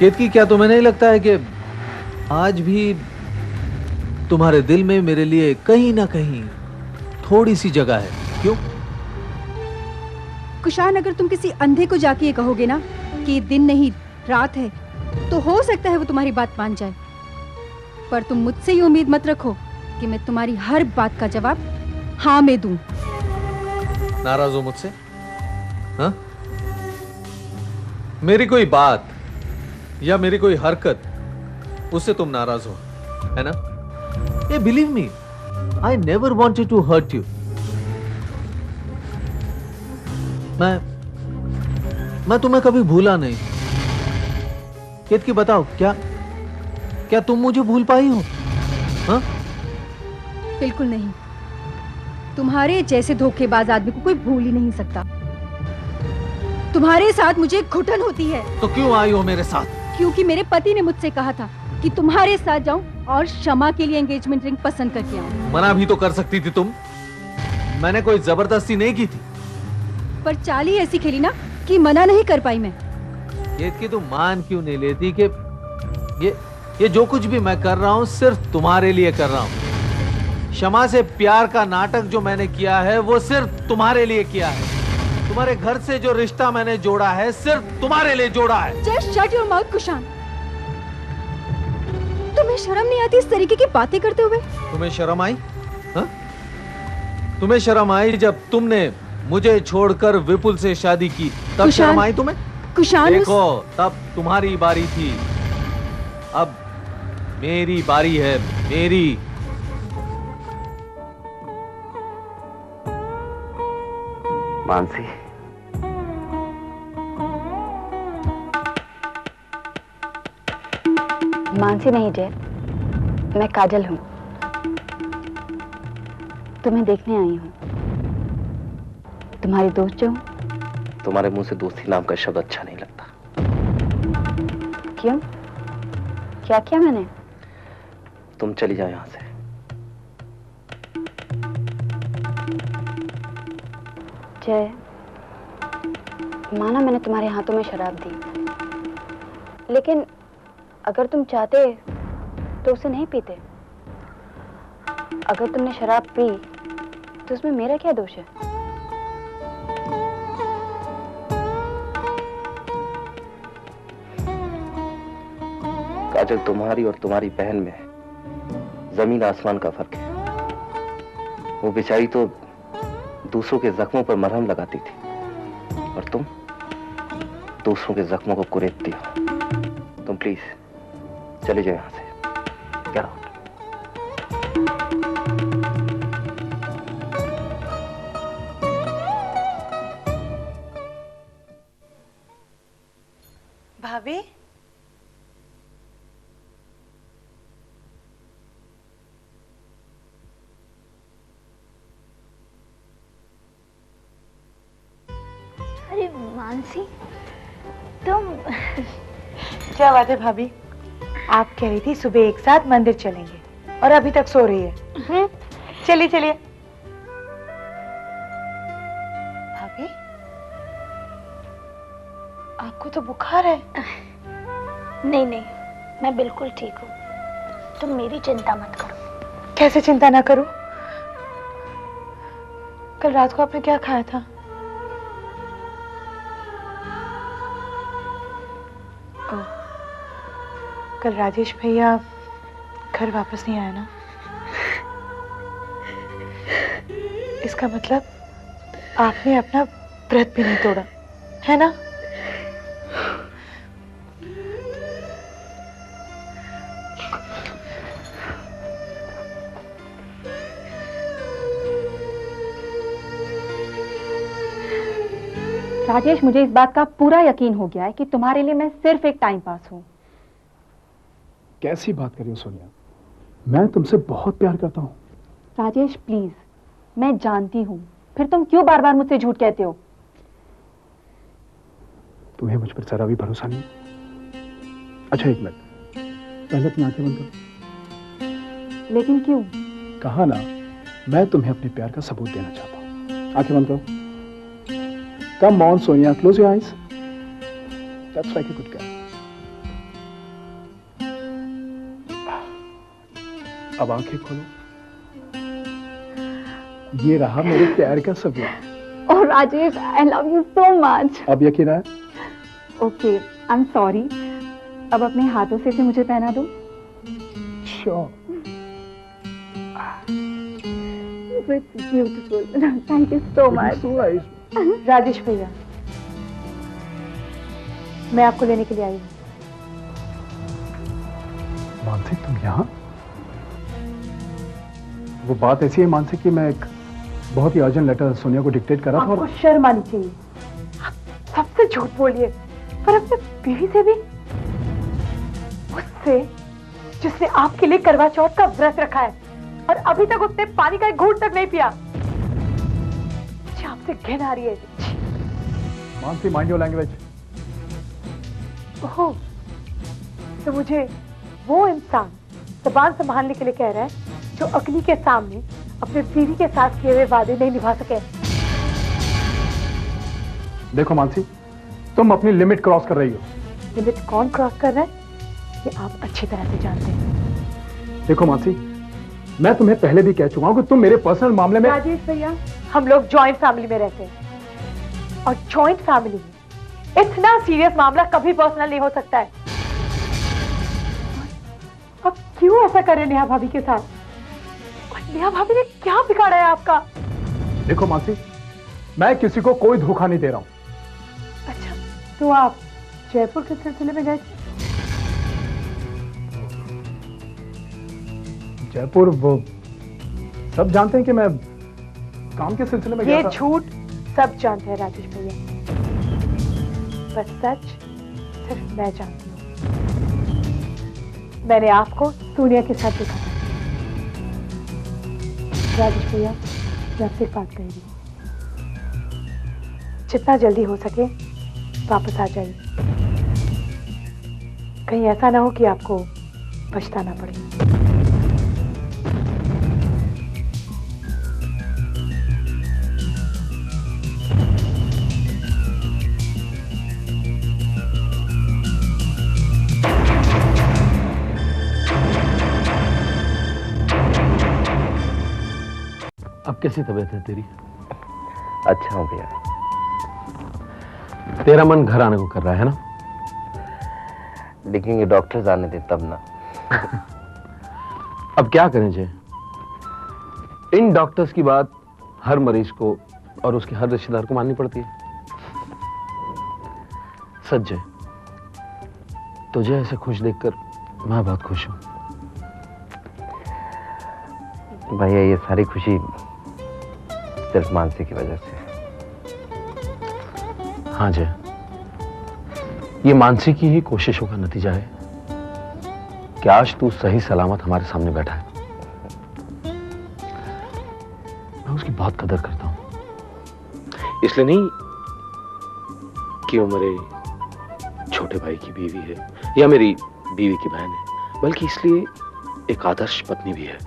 केतकी, क्या तुम्हें नहीं लगता है कि आज भी तुम्हारे दिल में मेरे लिए कहीं ना कहीं थोड़ी सी जगह है? क्यों? कुशान, अगर तुम किसी अंधे को जाके ये कहोगे ना कि दिन नहीं रात है, तो हो सकता है वो तुम्हारी बात मान जाए। पर तुम मुझसे ये उम्मीद मत रखो कि मैं तुम्हारी हर बात का जवाब हाँ में दूं। नाराज हो मुझसे? हाँ? मेरी कोई बात या मेरी कोई हरकत, उससे तुम नाराज हो, है ना? ये believe me, I never wanted to hurt you. मैं तुम्हें कभी भूला नहीं। केतकी, बताओ, क्या तुम मुझे भूल पाई हो? हाँ? बिल्कुल नहीं। तुम्हारे जैसे धोखेबाज आदमी को कोई भूल ही नहीं सकता। तुम्हारे साथ मुझे घुटन होती है। तो क्यों आई हो मेरे साथ? क्योंकि मेरे पति ने मुझसे कहा था कि तुम्हारे साथ जाऊं और क्षमा के लिए एंगेजमेंट रिंग पसंद करके आऊं। मना भी तो कर सकती थी तुम। मैंने कोई जबरदस्ती नहीं की थी। पर चाल ही ऐसी खेली ना कि मना नहीं कर पाई मैं। केतकी, तुम मान क्यों नहीं लेती कि ये जो कुछ भी मैं कर रहा हूं सिर्फ तुम्हारे लिए कर रहा हूं। क्षमा से प्यार का नाटक जो मैंने किया है वो सिर्फ तुम्हारे लिए किया है। तुम्हारे घर से जो रिश्ता मैंने जोड़ा है सिर्फ तुम्हारे लिए जोड़ा है। Just shut your mouth Kushan. तुम्हें शर्म नहीं आती इस तरीके की बातें करते हुए? तुम्हें शर्म आई? हाँ? तुम्हें शर्म आई जब तुमने मुझे छोड़कर विपुल से शादी की, तब शर्म आई तुम्हें? कुशान, देखो, तब तुम्हारी बारी थी, अब मेरी बारी है। मेरी। मानसी, मानसी नहीं जय, मैं काजल हूँ। तुम्हें देखने आई हूँ। तुम्हारी दोस्त जो हूँ। तुम्हारे मुंह से दोस्ती नाम का शब्द अच्छा नहीं लगता। क्यों? क्या किया मैंने? तुम चली जाओ यहां से। जय, माना मैंने तुम्हारे हाथों में शराब दी, लेकिन अगर तुम चाहते तो उसे नहीं पीते। अगर तुमने शराब पी तो उसमें मेरा क्या दोष है? काजल, तुम्हारी और तुम्हारी बहन में जमीन आसमान का फर्क है। वो बेचारी तो दूसरों के जख्मों पर मरहम लगाती थी और तुम दूसरों के जख्मों को कुरेदती हो। तुम प्लीज चले जाओ यहां से। Get out. भाभी, अरे मानसी, तुम क्या बात है भाभी? आप कह रही थी सुबह एक साथ मंदिर चलेंगे और अभी तक सो रही है। चलिए चलिए। भाभी, आपको तो बुखार है। नहीं नहीं, मैं बिल्कुल ठीक हूँ। तुम मेरी चिंता मत करो। कैसे चिंता ना करूं? कल रात को आपने क्या खाया था? कल राजेश भैया घर वापस नहीं आया ना? इसका मतलब आपने अपना व्रत भी नहीं तोड़ा, है ना? राजेश, मुझे इस बात का पूरा यकीन हो गया है कि तुम्हारे लिए मैं सिर्फ एक टाइम पास हूँ। कैसी बात कर रही हो सोनिया? मैं तुमसे बहुत प्यार करता हूँ। राजेश प्लीज, मैं जानती हूँ, फिर तुम क्यों बार बार मुझसे झूठ कहते हो? तुम्हें मुझ पर जरा भी भरोसा नहीं? अच्छा एक मिनट, पहले अपनी आंखें बंद करो। लेकिन क्यों? कहा ना, मैं तुम्हें अपने प्यार का सबूत देना चाहता हूँ। आंखें बंद करो। Come on, Sonia, close your eyes. That's like a good girl. अब आंखें खोलो। ये रहा मेरे प्यार का सबूत। Oh Rajesh, I love you so much. अब यकीन है? Okay, I am sorry. अब अपने हाथों से इसे मुझे पहना दो। Sure. It's beautiful, thank you so much. Rajesh भैया, मैं आपको लेने के लिए आई हूँ। मानसी, तुम यहाँ? वो बात ऐसी है मानसी कि मैं एक बहुत ही अर्जेंट लेटर सोनिया को डिक्टेट कर रहा था आपको शर्म आनी चाहिए। आप सबसे झूठ बोलिए, पर अपने बीवी से भी, उससे जिसने आपके लिए करवा चौथ का व्रत रखा है और अभी तक उसने पानी का एक घूंट तक नहीं पिया। मुझे आपसे घिन आ रही है। Mansi, mind your language. Oh, तो मुझे वो इंसान जबान संभालने के लिए कह रहा है जो अग्नि के सामने अपने बीवी के साथ किए हुए वादे नहीं निभा सके। देखो मानसी, तुम अपनी लिमिट क्रॉस कर रही हो। लिमिट कौन क्रॉस कर रहा है ये आप अच्छी तरह से जानते हैं। देखो मानसी, मैं तुम्हें पहले भी कह चुका हूं कि तुम मेरे पर्सनल मामले में। राजेश भैया, हम लोग जॉइंट फैमिली में रहते हैं और जॉइंट फैमिली में इतना सीरियस मामला कभी पर्सनल नहीं हो सकता है। अब क्यों ऐसा कर रहे नेहा भाभी के साथ? और नेहा भाभी ने क्या बिगाड़ा है आपका? देखो मानसी, मैं किसी को कोई धोखा नहीं दे रहा हूं। अच्छा, तो आप जयपुर के सिलसिले में गए थे? जयपुर, वो सब जानते हैं कि मैं काम के सिलसिले में गया ये था। झूठ सब जानते हैं राजेश भैया, पर सच सिर्फ मैं जानती हूँ। मैंने आपको सोनिया के साथ देखा था। राजेश भैया, मैं आपसे एक बात कही, जितना जल्दी हो सके वापस आ जाइए। कहीं ऐसा ना हो कि आपको पछताना पड़े। अब कैसी तबीयत है तेरी? अच्छा हूँ भैया। तेरा मन घर आने को कर रहा है ना? लेकिन ये डॉक्टर आने दे तब ना। अब क्या करें जय, इन डॉक्टर्स की बात हर मरीज को और उसके हर रिश्तेदार को माननी पड़ती है। सच जय, तुझे ऐसे खुश देखकर मैं बहुत खुश हूं। भैया, ये सारी खुशी सिर्फ मानसी की वजह से। हाँ जय, ये मानसी की ही कोशिशों का नतीजा है कि आज तू सही सलामत हमारे सामने बैठा है। मैं उसकी बहुत कदर करता हूं, इसलिए नहीं कि वो मेरे छोटे भाई की बीवी है या मेरी बीवी की बहन है, बल्कि इसलिए एक आदर्श पत्नी भी है।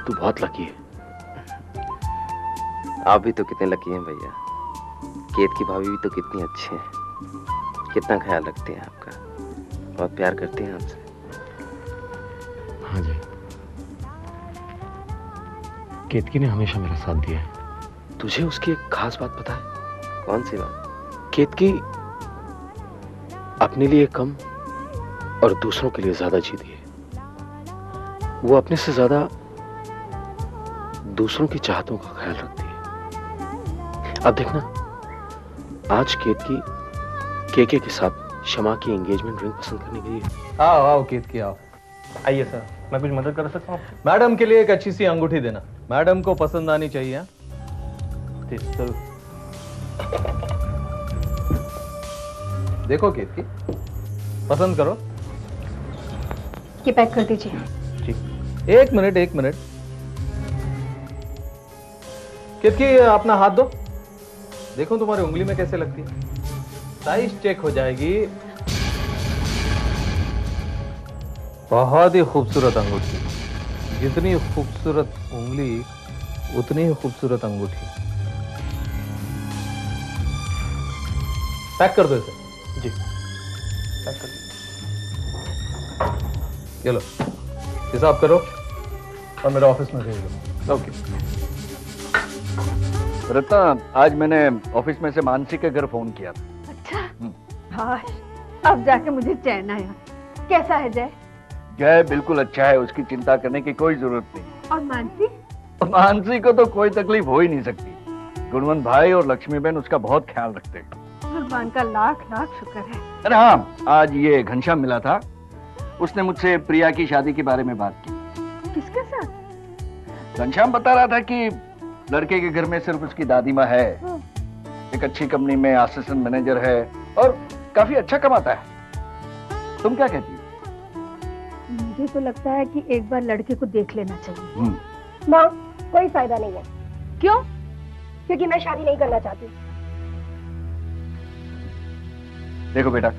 तू बहुत लकी है। आप भी तो कितने लकी हैं भैया। केत की भाभी भी तो कितनी अच्छी हैं, कितना ख्याल रखते हैं आपका, बहुत प्यार करते हैं आपसे। हाँ जी, केतकी ने हमेशा मेरा साथ दिया है। तुझे उसकी एक खास बात पता है? कौन सी बात? केतकी अपने लिए कम और दूसरों के लिए ज्यादा जीती है। वो अपने से ज्यादा दूसरों की चाहतों का ख्याल रखती है। अब देखना, आज केतकी केके के साथ शमा की एंगेजमेंट रिंग पसंद करने गई है। आओ आओ केतकी आओ। आइए सर, मैं कुछ मदद कर सकता हूँ? मैडम के लिए एक अच्छी सी अंगूठी देना, मैडम को पसंद आनी चाहिए। पिस्तौल। देखो केतकी, पसंद करो। ये पैक कर दीजिए। ठीक, एक मिनट। केतकी, अपना हाथ दो, देखो तुम्हारी उंगली में कैसे लगती है। साइज चेक हो जाएगी। बहुत ही खूबसूरत अंगूठी, जितनी खूबसूरत उंगली उतनी ही खूबसूरत अंगूठी। पैक कर दो इसे। जी, पैक कर दो। ये लो। हिसाब करो और मेरे ऑफिस में भेज दो। ओके। रत्ना, आज मैंने ऑफिस में से मानसी के घर फोन किया था। अच्छा, हाँ, अब जाके मुझे चैन आया। कैसा है जय? जय बिल्कुल अच्छा है, उसकी चिंता करने की कोई जरूरत नहीं। और मानसी? मानसी को तो कोई तकलीफ हो ही नहीं सकती। गुणवंत भाई और लक्ष्मीबेन उसका बहुत ख्याल रखते हैं। भगवान का लाख लाख शुक्र है। अरे हाँ, आज ये घनश्याम मिला था, उसने मुझसे प्रिया की शादी के बारे में बात की। किसके साथ? घनश्याम बता रहा था कि लड़के के घर में सिर्फ उसकी दादी माँ है, एक अच्छी कंपनी में असिस्टेंट मैनेजर है और काफी अच्छा कमाता है। तुम क्या कहती हो? मुझे तो लगता है कि एक बार लड़के को देख लेना चाहिए। माँ, कोई फायदा नहीं है। क्यों? क्योंकि मैं शादी नहीं करना चाहती। देखो बेटा,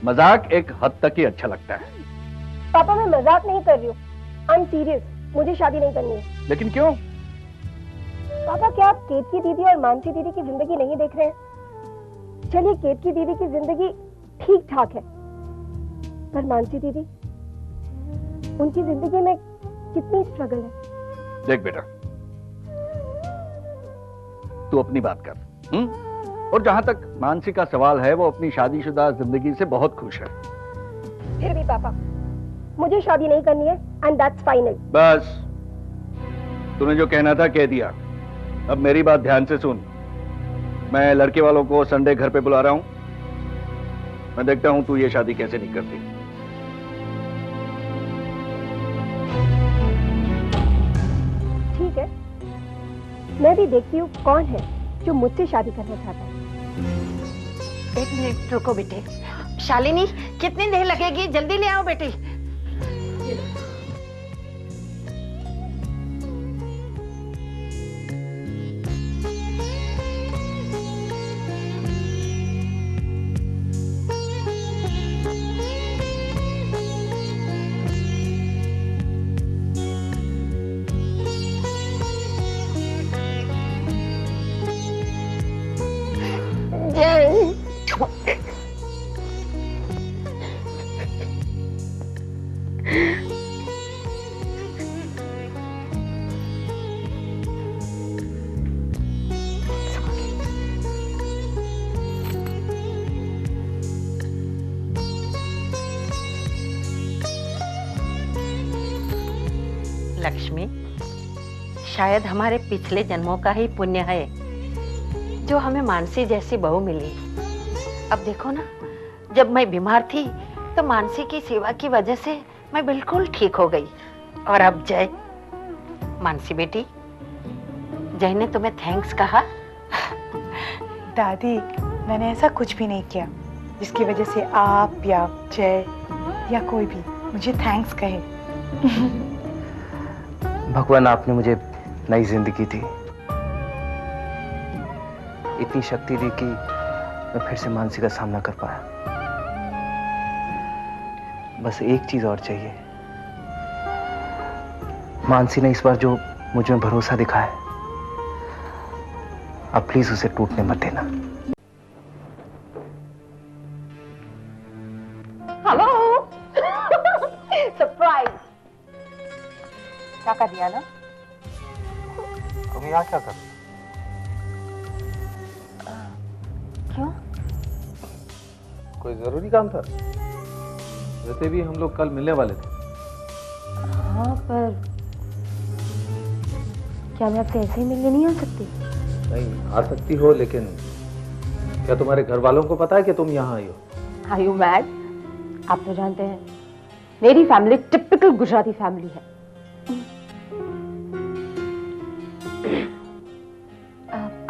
मजाक एक हद तक ही अच्छा लगता है। पापा, मैं मजाक नहीं कर रही हूँ, आई एम सीरियस। मुझे शादी नहीं करनी है। लेकिन क्यों? पापा, क्या आप केतकी दीदी और मानसी दीदी की जिंदगी नहीं देख रहे हैं? चलिए, केतकी दीदी की जिंदगी ठीक ठाक है, पर मानसी दीदी, उनकी जिंदगी में कितनी स्ट्रगल है। देख बेटा, तू अपनी बात कर। और जहां तक मानसी का सवाल है, वो अपनी शादीशुदा जिंदगी से बहुत खुश है। फिर भी पापा, मुझे शादी नहीं करनी है एंड दैट्स फाइनल। बस, तूने जो कहना था कह दिया। अब मेरी बात ध्यान से सुन। मैं लड़के वालों को संडे घर पे बुला रहा हूं। मैं देखता हूं तू ये शादी कैसे नहीं करती। ठीक है, मैं भी देखती हूँ कौन है जो मुझसे शादी करना चाहता है। एक मिनट रुको बेटे। शालिनी, कितनी देर लगेगी? जल्दी ले आओ बेटी। लक्ष्मी, शायद हमारे पिछले जन्मों का ही पुण्य है जो हमें मानसी जैसी बहू मिली। अब देखो ना, जब मैं बीमार थी तो मानसी की सेवा की वजह से मैं बिल्कुल ठीक हो गई। और अब जय, मानसी बेटी, जय ने तुम्हें थैंक्स कहा? दादी, मैंने ऐसा कुछ भी नहीं किया जिसकी वजह से आप या जय या कोई भी मुझे थैंक्स कहे। भगवान, आपने मुझे नई जिंदगी दी, इतनी शक्ति दी कि मैं फिर से मानसी का सामना कर पाया। बस एक चीज और चाहिए। मानसी ने इस बार जो मुझ में भरोसा दिखाया है, अब प्लीज उसे टूटने मत देना। हेलो। सरप्राइज। क्या कर दिया ना? तुम यहाँ क्या कर? क्यों? कोई जरूरी काम था? वैसे भी हम लोग कल मिलने वाले थे। हाँ, पर क्या मैं आपसे ऐसे ही मिलने नहीं आ सकती? नहीं, आ सकती हो, लेकिन क्या तुम्हारे घर वालों को पता है कि तुम यहाँ आई हो? Are you mad? आप तो जानते हैं मेरी फैमिली टिपिकल गुजराती फैमिली है।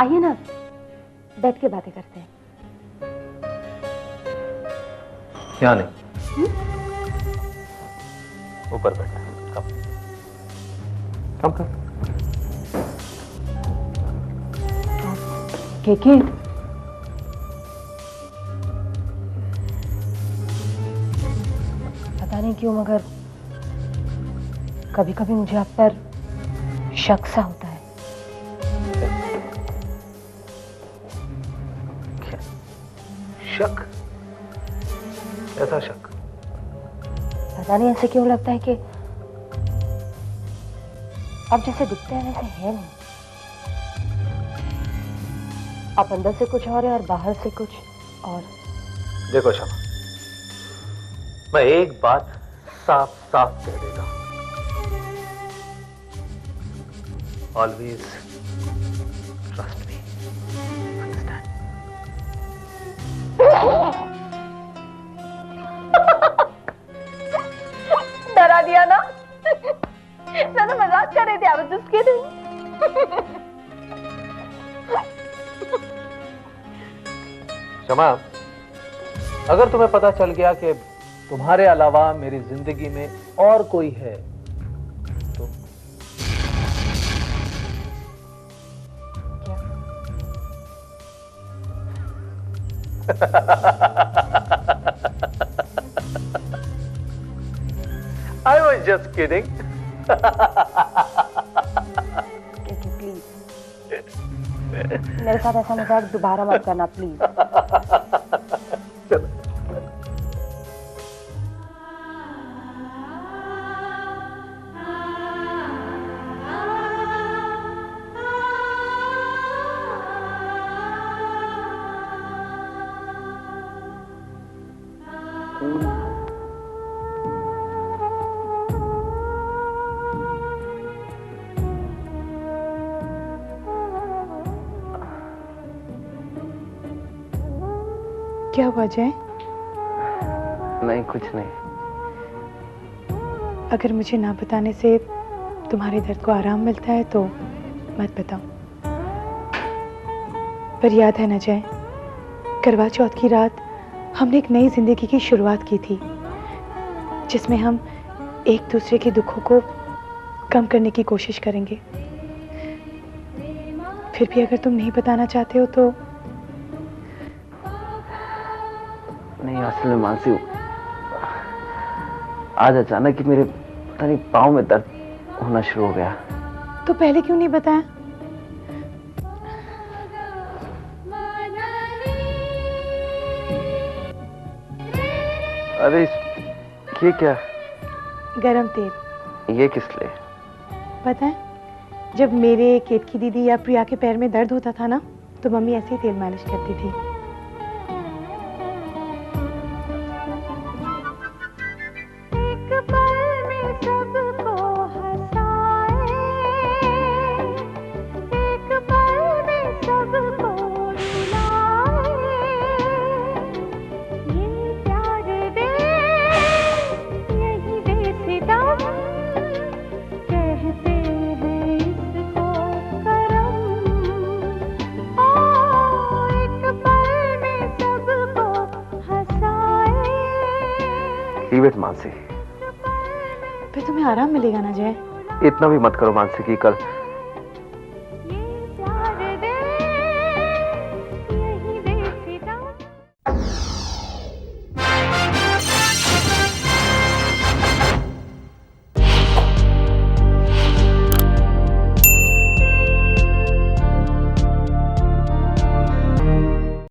आइए ना, बैठ के बातें करते हैं। यहाँ नहीं, ऊपर बैठना। कम कम कम। केके, पता नहीं क्यों मगर कभी कभी मुझे आप पर शक सा होता है। शक? कैसा शक? पता नहीं ऐसे क्यों लगता है कि आप जैसे दिखते हैं वैसे है नहीं। आप अंदर से कुछ और है और बाहर से कुछ और। देखो शमा, मैं एक बात साफ साफ कह देता हूं, ऑलवेज ट्रस्ट मी, अंडरस्टैंड? डरा दिया ना? मैं तो मजाक कर रही थी, I was just kidding. शमा, अगर तुम्हें पता चल गया कि तुम्हारे अलावा मेरी जिंदगी में और कोई है तो I was just kidding. Please मेरे साथ ऐसा मजाक दोबारा मत करना प्लीज। क्या हुआ जय? नहीं, कुछ नहीं। अगर मुझे ना बताने से तुम्हारे दर्द को आराम मिलता है तो मत बताओ। पर याद है ना जय, करवा चौथ की रात हमने एक नई जिंदगी की शुरुआत की थी, जिसमें हम एक दूसरे के दुखों को कम करने की कोशिश करेंगे। फिर भी अगर तुम नहीं बताना चाहते हो तो। नहीं, असल में मानसी, आज अचानक ही मेरे पता नहीं पाँव में दर्द होना शुरू हो गया। तो पहले क्यों नहीं बताया? अरे ये क्या? गरम तेल। ये किस लिए? पता है, जब मेरे केतकी दीदी या प्रिया के पैर में दर्द होता था ना, तो मम्मी ऐसे ही तेल मालिश करती थी। मानसी, फिर तुम्हें आराम मिलेगा ना जय? इतना भी मत करो मानसी कि कल